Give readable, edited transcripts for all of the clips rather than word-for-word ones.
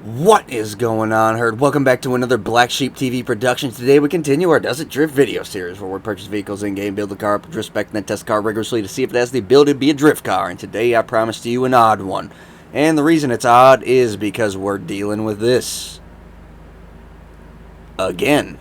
What is going on, herd? Welcome back to another Black Sheep TV production. Today we continue our Does It Drift video series, where we purchase vehicles in-game, build the car up, drift spec, and then test the car rigorously to see if it has the ability to be a drift car. And today I promised you an odd one. And the reason it's odd is because we're dealing with this. Again.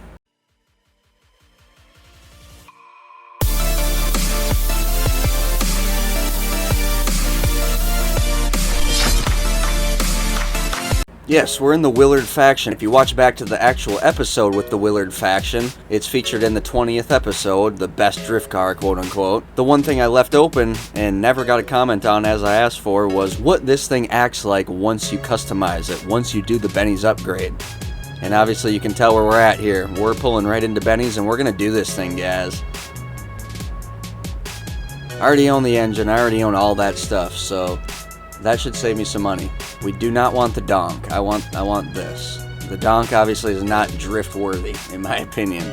Yes, we're in the Willard faction. If you watch back to the actual episode with the Willard faction, it's featured in the 20th episode, the best drift car, quote-unquote. The one thing I left open and never got a comment on as I asked for was what this thing acts like once you customize it, once you do the Benny's upgrade. And obviously you can tell where we're at here. We're pulling right into Benny's and we're going to do this thing, guys. I already own the engine, I already own all that stuff, so that should save me some money. We do not want the donk. I want this. The donk obviously is not drift worthy, in my opinion.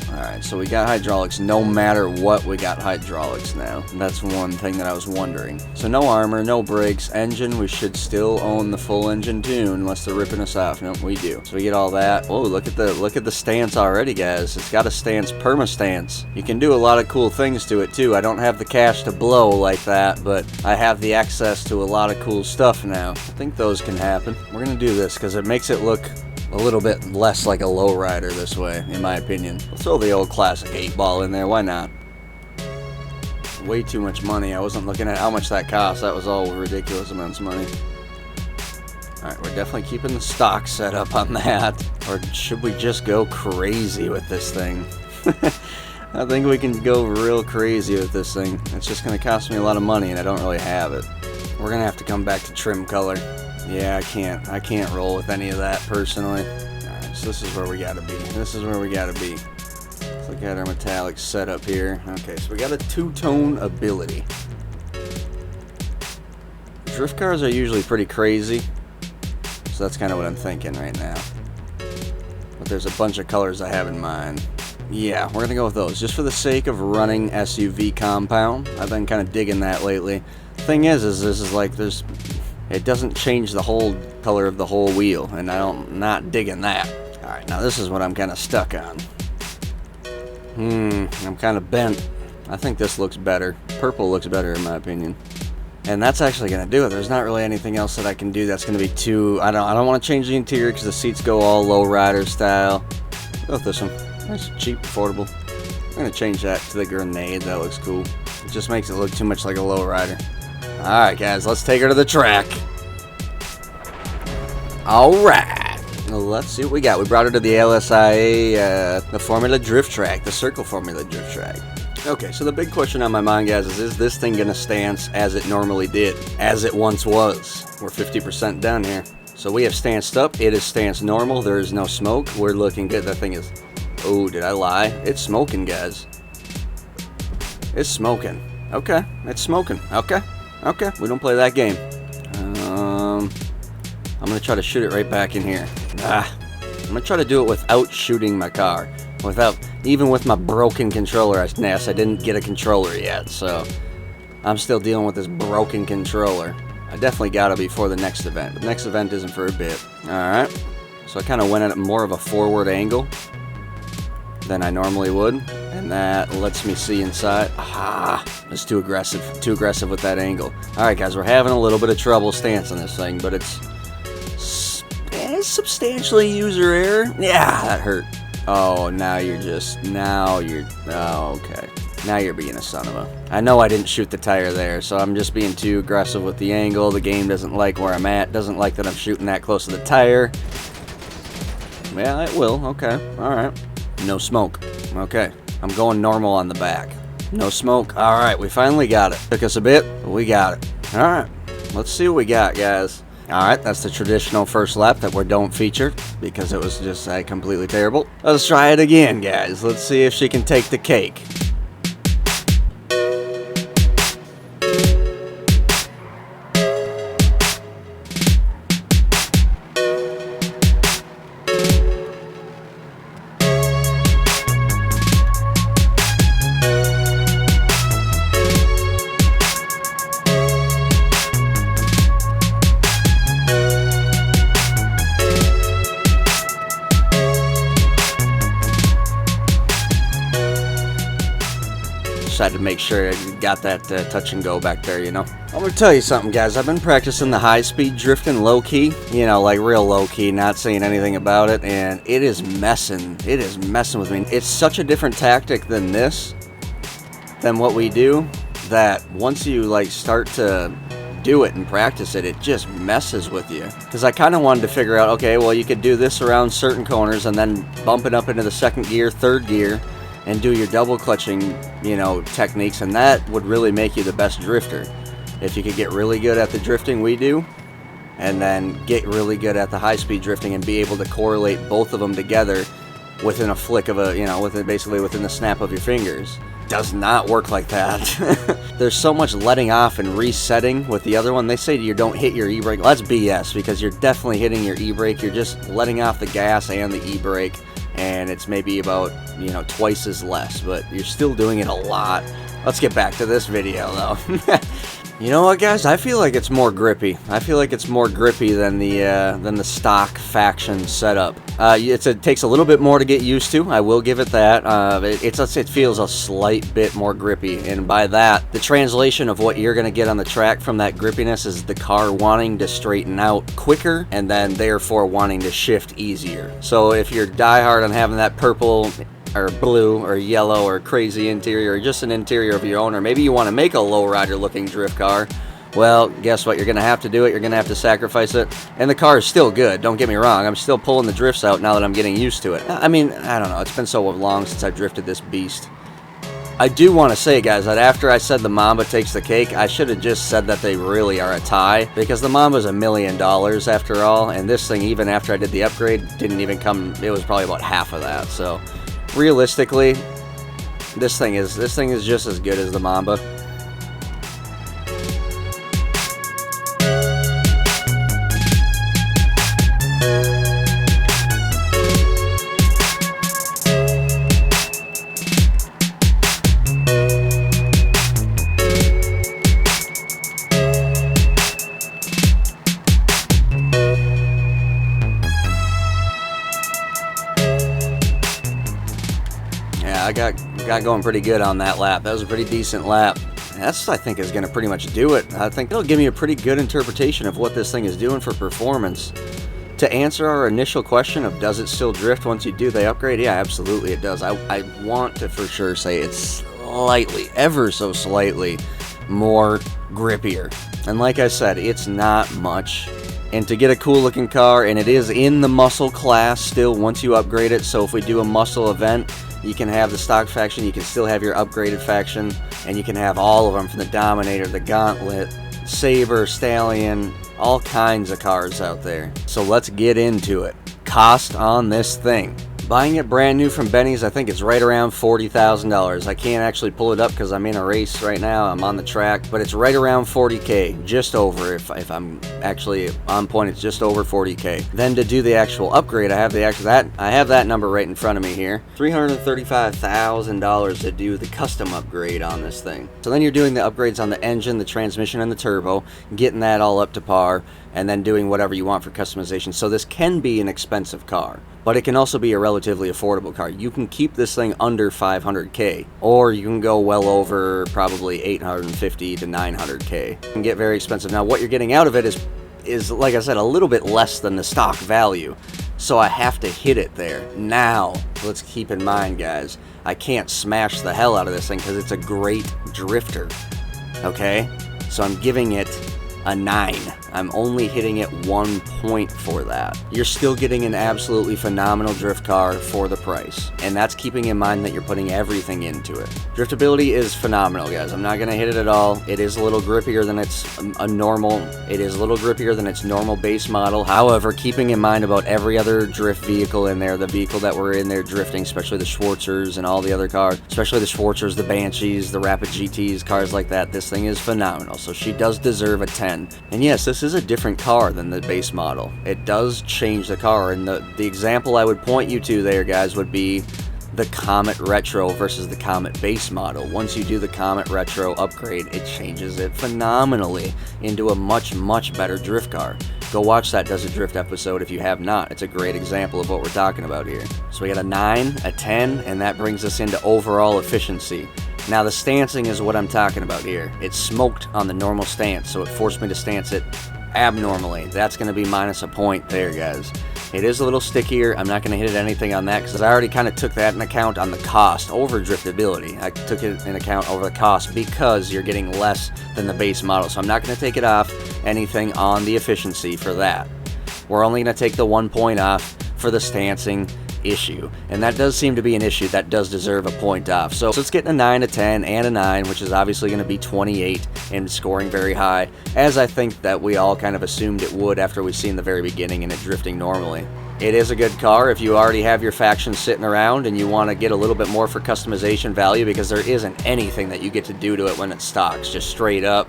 Alright, so we got hydraulics. No matter what, we got hydraulics now. That's one thing that I was wondering. So no armor, no brakes. Engine, we should still own the full engine tune, unless they're ripping us off. Nope, we do. So we get all that. Oh, look at the stance already, guys. It's got a stance, perma stance. You can do a lot of cool things to it too. I don't have the cash to blow like that, but I have the access to a lot of cool stuff now. I think those can happen. We're gonna do this because it makes it look a little bit less like a lowrider this way, in my opinion. We'll throw the old classic 8-ball in there, why not? Way too much money. I wasn't looking at how much that cost. That was all ridiculous amounts of money. Alright, we're definitely keeping the stock set up on that. Or should we just go crazy with this thing? I think we can go real crazy with this thing. It's just going to cost me a lot of money and I don't really have it. We're going to have to come back to trim color. Yeah, I can't roll with any of that personally. Alright, so this is where we gotta be. This is where we gotta be. Let's look at our metallic setup here. Okay, so we got a two-tone ability. Drift cars are usually pretty crazy, so that's kind of what I'm thinking right now. But there's a bunch of colors I have in mind. Yeah, we're gonna go with those, just for the sake of running SUV compound. I've been kind of digging that lately. Thing is this is like it doesn't change the whole color of the whole wheel, and I'm not digging that. Alright, now this is what I'm kind of stuck on. I'm kind of bent. I think this looks better. Purple looks better in my opinion. And that's actually going to do it. There's not really anything else that I can do that's going to be too... I don't want to change the interior because the seats go all low rider style. Go with this one. Nice, cheap, affordable. I'm going to change that to the grenade. That looks cool. It just makes it look too much like a low rider. Alright guys, let's take her to the track. Alright, let's see what we got. We brought her to the LSIA, the Formula Drift Track, the Circle Formula Drift Track. Okay, so the big question on my mind, guys, is this thing going to stance as it normally did, as it once was? We're 50% done here. So we have stanced up, it is stanced normal, there is no smoke, we're looking good. That thing is, oh, did I lie? It's smoking, guys. It's smoking. Okay, it's smoking, okay. Okay, we don't play that game. I'm going to try to shoot it right back in here. I'm going to try to do it without shooting my car. Even with my broken controller. I didn't get a controller yet, so I'm still dealing with this broken controller. I definitely got it before the next event. But the next event isn't for a bit. Alright, so I kind of went at more of a forward angle than I normally would. And that lets me see inside. It's too aggressive. Too aggressive with that angle. Alright guys, we're having a little bit of trouble stancing this thing, but it's substantially user error. Yeah, that hurt. Oh, okay. Now you're being a son of a... I know I didn't shoot the tire there, so I'm just being too aggressive with the angle. The game doesn't like where I'm at, doesn't like that I'm shooting that close to the tire. Yeah, it will. Okay, alright. No smoke. Okay. I'm going normal on the back. No smoke. Alright, we finally got it. Took us a bit, but we got it. Alright, let's see what we got, guys. Alright, that's the traditional first lap that we don't feature because it was just completely terrible. Let's try it again, guys. Let's see if she can take the cake. to make sure I got that touch and go back there, you know. I'm gonna tell you something, guys. I've been practicing the high-speed drifting low-key, you know, like real low-key, not saying anything about it, and it is messing with me. It's such a different tactic than what we do, that once you like start to do it and practice it, it just messes with you. Because I kind of wanted to figure out, okay, well, you could do this around certain corners and then bump it up into the second gear, third gear, and do your double clutching, you know, techniques, and that would really make you the best drifter. If you could get really good at the drifting we do, and then get really good at the high-speed drifting and be able to correlate both of them together within a flick of a, you know, basically within the snap of your fingers. Does not work like that. There's so much letting off and resetting with the other one. They say you don't hit your e-brake. Well, that's BS, because you're definitely hitting your e-brake. You're just letting off the gas and the e-brake, and it's maybe about, you know, twice as less, but you're still doing it a lot. Let's get back to this video though. You know what, guys? I feel like it's more grippy. I feel like it's more grippy than the stock faction setup. It takes a little bit more to get used to. I will give it that. It feels a slight bit more grippy, and by that, the translation of what you're going to get on the track from that grippiness is the car wanting to straighten out quicker, and then therefore wanting to shift easier. So if you're diehard on having that purple or blue or yellow or crazy interior, or just an interior of your own, or maybe you want to make a lowrider looking drift car, well, guess what? You're going to have to do it. You're going to have to sacrifice it. And the car is still good. Don't get me wrong. I'm still pulling the drifts out now that I'm getting used to it. I mean, I don't know. It's been so long since I've drifted this beast. I do want to say, guys, that after I said the Mamba takes the cake, I should have just said that they really are a tie, because the Mamba's $1 million after all, and this thing, even after I did the upgrade, didn't even come. It was probably about half of that. So realistically, this thing is just as good as the Mamba. I got going pretty good on that lap. That was a pretty decent lap. That's, I think, is going to pretty much do it. I think it'll give me a pretty good interpretation of what this thing is doing for performance. To answer our initial question of does it still drift once you do the upgrade, yeah, absolutely it does. I want to for sure say it's slightly, ever so slightly, more grippier. And like I said, it's not much. And to get a cool looking car, and it is in the muscle class still once you upgrade it, so if we do a muscle event, you can have the stock faction, you can still have your upgraded faction, and you can have all of them, from the Dominator, the Gauntlet, Saber, Stallion, all kinds of cars out there. So let's get into it. Cost on this thing. Buying it brand new from Benny's, I think it's right around $40,000. I can't actually pull it up because I'm in a race right now. I'm on the track, but it's right around 40K, just over. If I'm actually on point, it's just over 40K. Then to do the actual upgrade, I have that number right in front of me here. $335,000 to do the custom upgrade on this thing. So then you're doing the upgrades on the engine, the transmission, and the turbo, getting that all up to par, and then doing whatever you want for customization. So this can be an expensive car, but it can also be a relatively affordable car. You can keep this thing under 500K, or you can go well over probably 850 to 900K. It can get very expensive. Now, what you're getting out of it is, like I said, a little bit less than the stock value. So I have to hit it there. Now, let's keep in mind, guys, I can't smash the hell out of this thing because it's a great drifter, okay? So I'm giving it a 9. I'm only hitting it 1 point for that. You're still getting an absolutely phenomenal drift car for the price, and that's keeping in mind that you're putting everything into it. Driftability is phenomenal, guys. I'm not gonna hit it at all. It is a little grippier than its normal base model. However, keeping in mind about every other drift vehicle in there, the vehicle that we're in there drifting, especially the Schwarzers and all the other cars, especially the Schwarzers, the Banshees, the Rapid GTs, cars like that, this thing is phenomenal. So she does deserve a 10. And yes, this is a different car than the base model. It does change the car, and the example I would point you to there, guys, would be the Comet Retro versus the Comet base model. Once you do the Comet Retro upgrade, it changes it phenomenally into a much, much better drift car. Go watch that Does It Drift episode if you have not. It's a great example of what we're talking about here. So we got a 9, a 10, and that brings us into overall efficiency. Now the stancing is what I'm talking about here. It smoked on the normal stance, so it forced me to stance it abnormally. That's going to be minus a point there, guys. It is a little stickier. I'm not going to hit anything on that because I already kind of took that in account on the cost over driftability. I took it in account over the cost because you're getting less than the base model. So I'm not going to take it off anything on the efficiency for that. We're only going to take the 1 point off for the stancing issue, and that does seem to be an issue that does deserve a point off. So it's getting a 9, a 10, and a 9, which is obviously going to be 28 and scoring very high, as I think that we all kind of assumed it would after we've seen the very beginning and it drifting normally. It is a good car if you already have your faction sitting around and you want to get a little bit more for customization value, because there isn't anything that you get to do to it when it stocks, just straight up.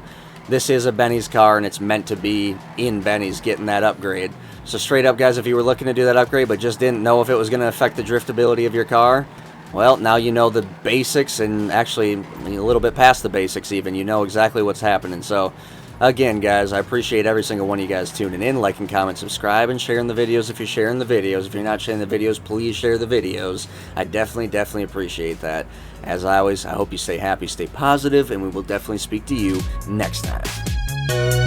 This is a Benny's car, and it's meant to be in Benny's getting that upgrade. So straight up, guys, if you were looking to do that upgrade but just didn't know if it was going to affect the driftability of your car, well, now you know the basics, and actually a little bit past the basics even. You know exactly what's happening. So again, guys, I appreciate every single one of you guys tuning in, liking, comment, subscribe, and sharing the videos if you're sharing the videos. If you're not sharing the videos, please share the videos. I definitely appreciate that. As always, I hope you stay happy, stay positive, and we will definitely speak to you next time.